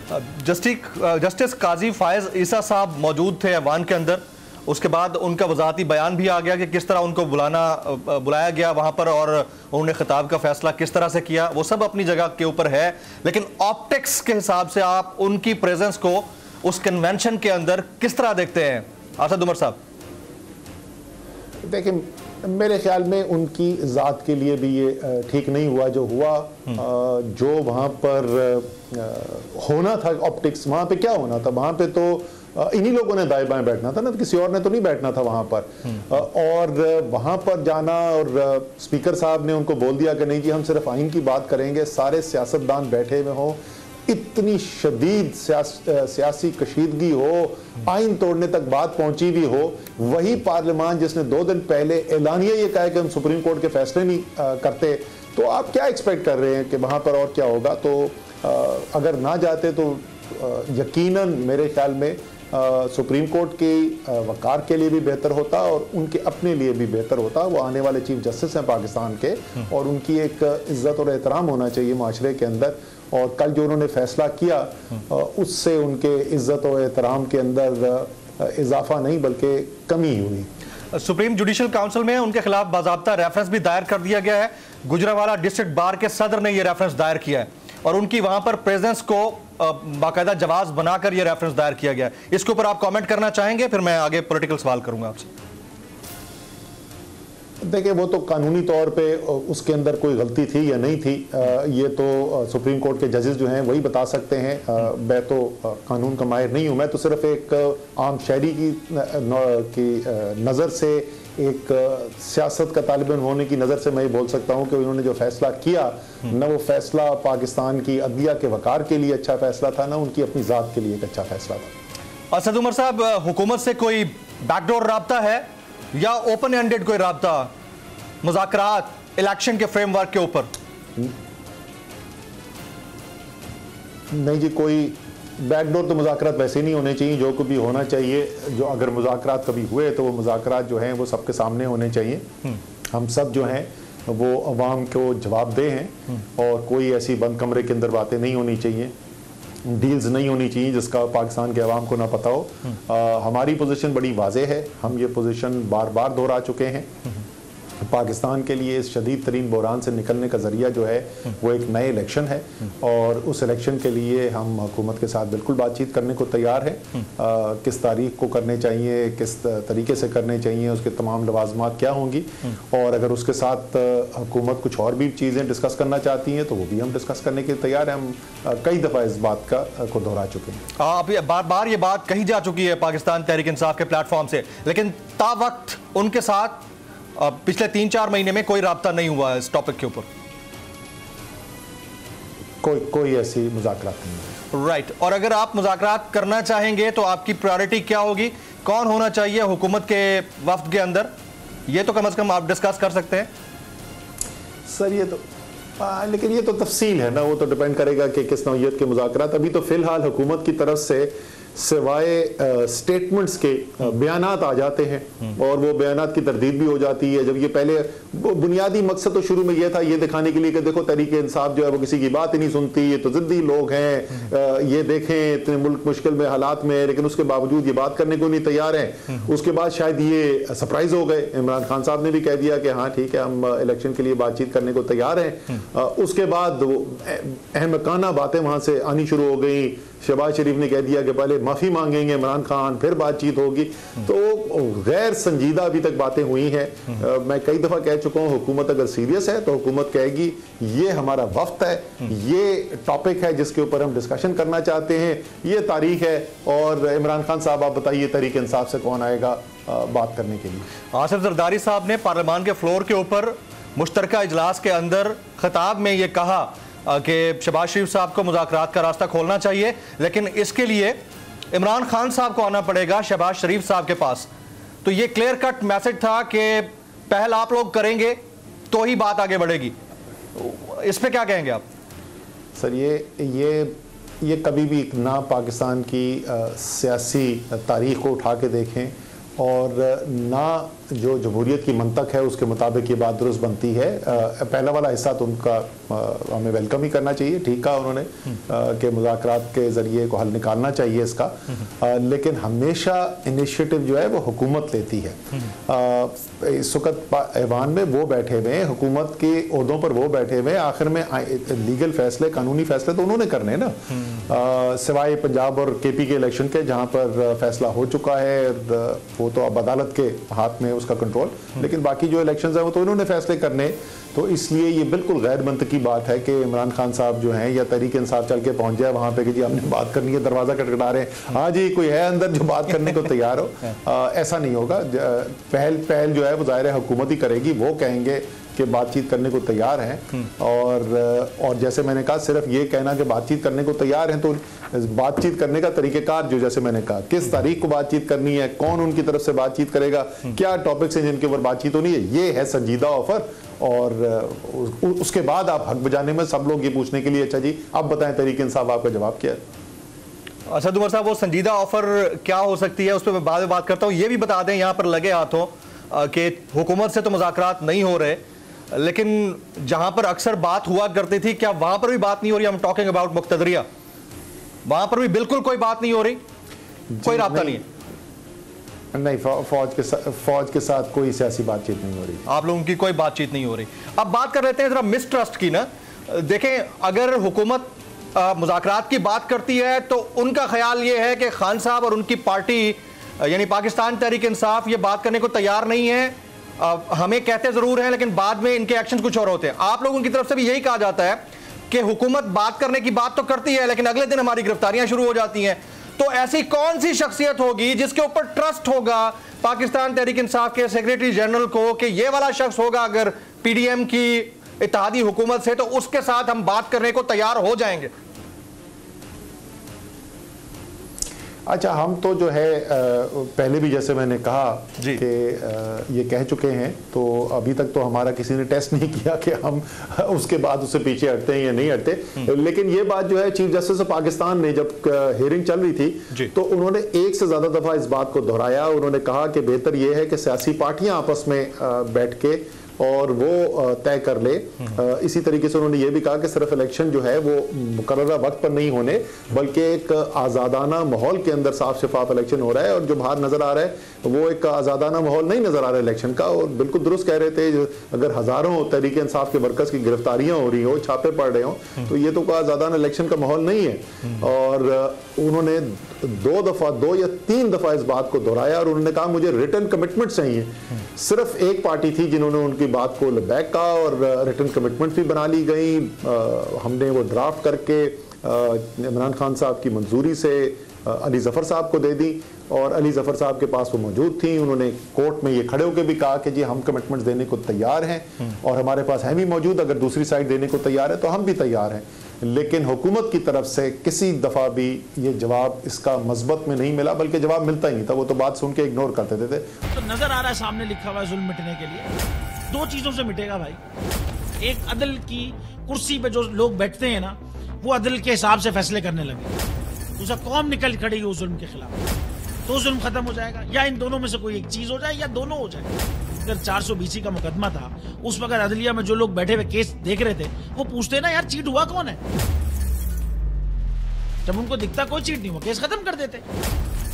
Justice काजी फायज ईसा साहब मौजूद थे ऐवान के अंदर। उसके बाद उनका वजाती बयान भी आ गया कि किस तरह उनको बुलाया गया वहां पर और उन्होंने खिताब का फैसला किस तरह से किया, वो सब अपनी जगह के ऊपर है। लेकिन ऑप्टिक्स के हिसाब से आप उनकी प्रेजेंस को उस कन्वेंशन के अंदर किस तरह देखते हैं असद उमर साहब? देखिए, मेरे ख्याल में उनकी ज़ात के लिए भी ये ठीक नहीं हुआ जो हुआ। जो वहाँ पर होना था ऑप्टिक्स, वहाँ पे क्या होना था? वहाँ पे तो इन्हीं लोगों ने दाएं बाएं बैठना था ना, तो किसी और ने तो नहीं बैठना था वहाँ पर। और वहाँ पर जाना और स्पीकर साहब ने उनको बोल दिया कि नहीं जी हम सिर्फ आइन की बात करेंगे, सारे सियासतदान बैठे हुए हों, इतनी शदीद सियासी कशीदगी हो, आइन तोड़ने तक बात पहुंची भी हो। वही पार्लियामान जिसने 2 दिन पहले एलानिया ये कहा कि हम सुप्रीम कोर्ट के फैसले नहीं करते, तो आप क्या एक्सपेक्ट कर रहे हैं कि वहाँ पर और क्या होगा? तो अगर ना जाते तो यकीनन मेरे ख्याल में सुप्रीम कोर्ट के वकार के लिए भी बेहतर होता और उनके अपने लिए भी बेहतर होता। वो आने वाले चीफ जस्टिस हैं पाकिस्तान के और उनकी एक इज्जत और एहतराम होना चाहिए माशरे के अंदर। और कल जो उन्होंने फैसला किया उससे उनके इज्जत और एहतराम के अंदर इजाफा नहीं बल्कि कमी हुई। सुप्रीम जुडिशल काउंसिल में उनके खिलाफ बाज़ाब्ता रेफरेंस भी दायर कर दिया गया है। गुजरांवाला डिस्ट्रिक्ट बार के सदर ने यह रेफरेंस दायर किया है और उनकी वहां पर प्रेजेंस को बाकायदा जवाब बनाकर यह रेफरेंस दायर किया गया है। इसके ऊपर आप कमेंट करना चाहेंगे, फिर मैं आगे पॉलिटिकल सवाल करूंगा आपसे। देखिए, वो तो कानूनी तौर पे उसके अंदर कोई गलती थी या नहीं थी, ये तो सुप्रीम कोर्ट के जजेस जो हैं वही बता सकते हैं। मैं तो कानून का माहिर नहीं हूँ, मैं तो सिर्फ एक आम शहरी की नज़र से, एक सियासत का तालिब इल्म होने की नज़र से मैं ये बोल सकता हूँ कि उन्होंने जो फैसला किया न वो फैसला पाकिस्तान की अदलिया के वकार के लिए अच्छा फैसला था, ना उनकी अपनी ज़ात के लिए एक अच्छा फैसला था। असद उमर साहब, हुकूमत से कोई बैकडोर राब्ता है या ओपन एंडेड कोई राब्ता मुज़ाकरात इलेक्शन के फ्रेमवर्क के ऊपर? नहीं जी, कोई बैकडोर तो मुज़ाकरात वैसे नहीं होने चाहिए। जो कभी होना चाहिए, जो अगर मुज़ाकरात कभी हुए तो वो मुज़ाकरात जो हैं वो सबके सामने होने चाहिए। हम सब जो हैं वो अवाम को जवाबदेह हैं और कोई ऐसी बंद कमरे के अंदर बातें नहीं होनी चाहिए, डील्स नहीं होनी चाहिए जिसका पाकिस्तान के अवाम को ना पता हो। हमारी पोजीशन बड़ी वाज़ेह है, हम ये पोजीशन बार बार दोहरा चुके हैं। पाकिस्तान के लिए इस शदीद तरीन बहरान से निकलने का ज़रिया जो है वो एक नए इलेक्शन है और उस इलेक्शन के लिए हम हुकूमत के साथ बिल्कुल बातचीत करने को तैयार हैं। किस तारीख को करने चाहिए, किस तरीके से करने चाहिए, उसके तमाम लवाजमात क्या होंगी और अगर उसके साथ हुकूमत कुछ और भी चीज़ें डिस्कस करना चाहती हैं तो वो भी हम डिस्कस करने के लिए तैयार हैं। हम कई दफ़ा इस बात को दोहरा चुके हैं। आप बार बार ये बात कही जा चुकी है पाकिस्तान तहरीक इंसाफ के प्लेटफॉर्म से, लेकिन ता वक्त उनके साथ पिछले 3-4 महीने में कोई राब्ता नहीं हुआ इस टॉपिक के ऊपर। कोई ऐसी मुज़ाकरात नहीं है। राइट। और अगर आप मुज़ाकरात करना चाहेंगे तो आपकी प्रायोरिटी क्या होगी? कौन होना चाहिए हुकूमत के वफ्द के अंदर? ये तो कम से कम आप डिस्कस कर सकते हैं। सर ये तो लेकिन ये तो तफसील है ना, वो तो डिपेंड करेगा कि किस नौइयत के मुज़ाकरात। अभी तो फ़िलहाल हुकूमत की तरफ से सिवाय स्टेटमेंट्स के बयानात आ जाते हैं और वो बयानात की तरदीद भी हो जाती है। जब ये पहले बुनियादी मकसद तो शुरू में ये था, ये दिखाने के लिए कि देखो तहरीक इंसाफ जो है वो किसी की बात ही नहीं सुनती, ये तो ज़िद्दी लोग हैं, ये देखें इतने मुल्क मुश्किल में हालात में, लेकिन उसके बावजूद ये बात करने को नहीं तैयार हैं। उसके बाद शायद ये सरप्राइज हो गए, इमरान खान साहब ने भी कह दिया कि हाँ ठीक है हम इलेक्शन के लिए बातचीत करने को तैयार हैं। उसके बाद अहमकाना बातें वहाँ से आनी शुरू हो गई। शहबाज शरीफ ने कह दिया कि पहले माफ़ी मांगेंगे इमरान खान, फिर बातचीत होगी। तो गैर संजीदा अभी तक बातें हुई हैं। मैं कई दफ़ा कह चुका हूँ, हुकूमत अगर सीरियस है तो हुकूमत कहेगी ये हमारा वक्त है, ये टॉपिक है जिसके ऊपर हम डिस्कशन करना चाहते हैं, ये तारीख है और इमरान खान साहब आप बताइए तहरीक इंसाफ से कौन आएगा बात करने के लिए। आसिफ जरदारी साहब ने पार्लियामान के फ्लोर के ऊपर मुश्तरका इजलास के अंदर खिताब में ये कहा कि शहबाज शरीफ साहब को मुज़ाकरात का रास्ता खोलना चाहिए, लेकिन इसके लिए इमरान खान साहब को आना पड़ेगा शहबाज शरीफ साहब के पास। तो ये क्लियर कट मैसेज था कि पहल आप लोग करेंगे तो ही बात आगे बढ़ेगी। इस पे क्या कहेंगे आप? सर ये कभी भी ना पाकिस्तान की सियासी तारीख को उठा के देखें और ना जो जमहूरियत की मंतक है उसके मुताबिक ये बात दुरुस्त बनती है। पहला वाला हिस्सा तो उनका हमें वेलकम ही करना चाहिए, ठीक कहा उन्होंने कि मुज़ाकरात के ज़रिए को हल निकालना चाहिए इसका, लेकिन हमेशा इनिशिएटिव जो है वो हुकूमत लेती है। इस वक्त ऐवान में वो बैठे हुए हैं, हुकूमत के ओहदों पर वो बैठे हुए हैं, आखिर में लीगल फैसले, कानूनी फैसले तो उन्होंने करने हैं ना, सिवाय पंजाब और केपी के इलेक्शन के जहाँ पर फैसला हो चुका है, वो तो अब अदालत के हाथ में उसका कंट्रोल, लेकिन बाकी जो इलेक्शंस हैं वो तो इन्होंने फैसले करने। तो इसलिए ये बिल्कुल गैर मंतकी बात है कि इमरान खान साहब जो हैं या तहरीक इंसाफ चल के पहुंच जाए वहां पे कि जी हमने बात करनी है, दरवाजा खटखटा रहे हैं, हाँ जी कोई है अंदर जो बात करने को तैयार हो। ऐसा नहीं होगा। पहल जो है वो ज़ाहिर है हुकूमत ही करेगी, वो कहेंगे कि बातचीत करने को तैयार हैं, और जैसे मैंने कहा सिर्फ ये कहना कि बातचीत करने को तैयार हैं, तो बातचीत करने का तरीक़ेकार जो जैसे मैंने कहा, किस तारीख को बातचीत करनी है, कौन उनकी तरफ से बातचीत करेगा, क्या टॉपिक्स हैं जिनके ऊपर बातचीत होनी है, ये है संजीदा ऑफर। और उसके बाद आप हक बजाने में सब लोग ये पूछने के लिए अच्छा जी अब बताएं तहरीक इंसाफ आपका जवाब क्या है। असद उमर साहब, वो संजीदा ऑफर क्या हो सकती है उस पर मैं बाद में बात करता हूँ। ये भी बता दें यहाँ पर लगे हाथों कि हुकूमत से तो मुज़ाकरात नहीं हो रहे, लेकिन जहां पर अक्सर बात हुआ करती थी, क्या वहां पर भी बात नहीं हो रही? हम टॉकिंग अबाउट मुक्तदरिया, वहां पर भी बिल्कुल कोई बात नहीं हो रही, कोई राब्ता नहीं है? नहीं, फौज के साथ कोई सियासी बातचीत नहीं हो रही, आप लोगों की कोई बातचीत नहीं हो रही। अब बात कर लेते हैं जरा मिसट्रस्ट की ना। देखें, अगर हुकूमत मुज़ाकरात की बात करती है तो उनका ख्याल ये है कि खान साहब और उनकी पार्टी यानी पाकिस्तान तहरीक इंसाफ ये बात करने को तैयार नहीं है। हमें कहते जरूर हैं लेकिन बाद में इनके एक्शन कुछ और होते हैं। आप लोगों की तरफ से भी यही कहा जाता है कि हुकूमत बात करने की बात तो करती है लेकिन अगले दिन हमारी गिरफ्तारियां शुरू हो जाती हैं। तो ऐसी कौन सी शख्सियत होगी जिसके ऊपर ट्रस्ट होगा पाकिस्तान तहरीक इंसाफ के सेक्रेटरी जनरल को कि ये वाला शख्स होगा अगर पीडीएम की इत्तेहादी हुकूमत से तो उसके साथ हम बात करने को तैयार हो जाएंगे? अच्छा, हम तो जो है पहले भी जैसे मैंने कहा कि ये कह चुके हैं, तो अभी तक तो हमारा किसी ने टेस्ट नहीं किया कि हम उसके बाद उससे पीछे हटते हैं या नहीं हटते। लेकिन ये बात जो है चीफ जस्टिस ऑफ पाकिस्तान ने जब हियरिंग चल रही थी तो उन्होंने एक से ज्यादा दफा इस बात को दोहराया। उन्होंने कहा कि बेहतर ये है कि सियासी पार्टियां आपस में बैठ के और वो तय कर ले। इसी तरीके से उन्होंने ये भी कहा कि सिर्फ इलेक्शन जो है वो मुकर्ररा वक्त पर नहीं होने बल्कि एक आज़ादाना माहौल के अंदर साफ शफाफ इलेक्शन हो रहा है, और जो बाहर नज़र आ रहा है वो एक आज़ादाना माहौल नहीं नज़र आ रहा है इलेक्शन का। और बिल्कुल दुरुस्त कह रहे थे, अगर हज़ारों तहरीक इंसाफ के वर्कर्स की गिरफ्तारियाँ हो रही हो, छापे पड़ रहे हो, तो ये तो कोई आज़ादाना इलेक्शन का माहौल नहीं है। और उन्होंने दो या तीन दफ़ा इस बात को दोहराया और उन्होंने कहा मुझे रिटन कमिटमेंट चाहिए। सिर्फ एक पार्टी थी जिन्होंने उनकी बात को लबैक कहा और रिटन कमिटमेंट भी बना ली गई। हमने वो ड्राफ्ट करके इमरान खान साहब की मंजूरी से अली जफ़र साहब को दे दी और अली जफ़र साहब के पास वो मौजूद थी। उन्होंने कोर्ट में ये खड़े होकर भी कहा कि जी हम कमिटमेंट्स देने को तैयार हैं और हमारे पास हैं भी मौजूद, अगर दूसरी साइड देने को तैयार है तो हम भी तैयार हैं। लेकिन हुकूमत की तरफ से किसी दफ़ा भी ये जवाब इसका मज़बत में नहीं मिला, बल्कि जवाब मिलता ही नहीं था, वो तो बात सुन के इग्नोर कर देते थे। तो नजर आ रहा है सामने लिखा हुआ है जुल्म मिटने के लिए दो चीजों से मिटेगा भाई। एक, अदल की कुर्सी पे जो लोग बैठते हैं ना वो अदल के हिसाब से फैसले करने लगे। दूसरा, कौम निकल खड़ेगी उस जुल्म के खिलाफ, तो जुल्म खत्म हो जाएगा। या इन दोनों में से कोई एक चीज हो जाए या दोनों हो जाए। अगर 420 का मुकदमा था उस वक्त अदलिया में जो लोग बैठे हुए केस देख रहे थे वो पूछते ना यार चीट हुआ कौन है, जब उनको दिखता कोई चीट नहीं हुआ केस खत्म कर देते।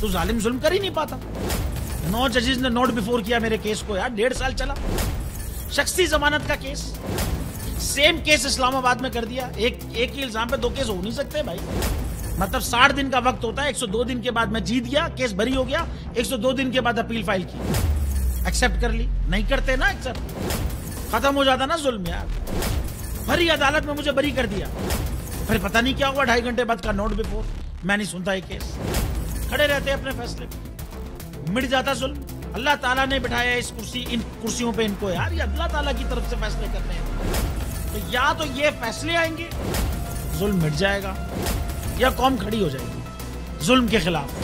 तो जालिम जुल्म कर ही नहीं पाता। 9 जजेस ने नोट बिफोर किया मेरे केस को यार, 1.5 साल चला। शख्सी जमानत का केस, सेम केस इस्लामाबाद में कर दिया। एक ही इल्जाम पे 2 केस हो नहीं सकते भाई। मतलब 60 दिन का वक्त होता है, 102 दिन के बाद मैं जीत गया, केस बरी हो गया, 102 दिन के बाद अपील फाइल की, एक्सेप्ट कर ली। नहीं करते ना एक्सेप्ट, खत्म हो जाता ना जुल्म यार। भरी अदालत में मुझे बरी कर दिया, फिर पता नहीं क्या हुआ 2.5 घंटे बाद का नोट बिफोर, मैं नहीं सुनता ये केस, खड़े रहते अपने फैसले पे, मिट जाता जुल्म। अल्लाह ताला ने बिठाया इन कुर्सियों पे इनको यार, ये अल्लाह ताला की तरफ से फैसले करने हैं। तो या तो ये फैसले आएंगे जुल्म मिट जाएगा, या कौम खड़ी हो जाएगी जुल्म के खिलाफ।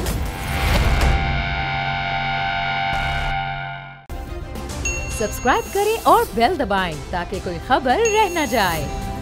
सब्सक्राइब करें और बेल दबाएं ताकि कोई खबर रह न जाए।